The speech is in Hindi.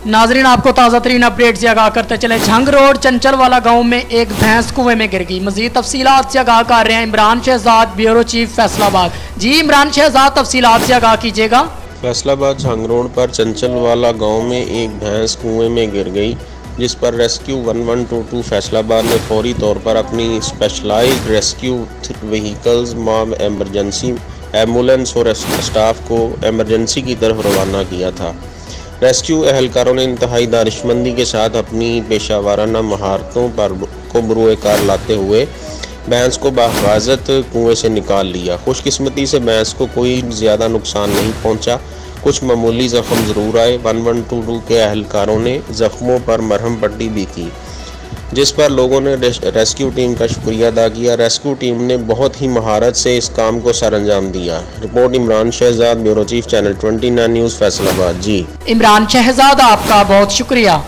नाजरीन, आपको ताज़ा तरीन अपडेट से आगाह करते चले। झंग रोड चंचलवाला गांव में एक भैंस कुएं में गिर गई। मजीद तफसीलात से आगाह कर रहे हैं इमरान शहजाद, ब्यूरो चीफ फैसलाबाद। जी इमरान शहजाद, तफसीलात से आगाह कीजिएगा। फैसलाबाद झंग रोड पर चंचलवाला गांव में एक भैंस कुएं में गिर गई, जिस पर रेस्क्यू 1122 फैसलाबाद ने फौरी तौर पर अपनी specialised rescue vehicles, mob emergency ambulance और स्टाफ को इमरजेंसी की तरफ रवाना किया था। रेस्क्यू एहलकारों ने इंतहाई दानिशमंदी के साथ अपनी पेशा वाराना महारतों को बरूए कार लाते हुए भैंस को बहिफाजत कुएं से निकाल लिया। खुशकिस्मती से भैंस को कोई ज़्यादा नुकसान नहीं पहुंचा, कुछ मामूली ज़ख्म ज़रूर आए। 1122 के एहलकारों ने ज़ख्मों पर मरहम पट्टी भी की, जिस पर लोगों ने रेस्क्यू टीम का शुक्रिया अदा किया। रेस्क्यू टीम ने बहुत ही महारत से इस काम को सरअंजाम दिया। Report Imran Shahzad, bureau chief, channel 29 news, Faisalabad. जी इमरान शहजाद, आपका बहुत शुक्रिया।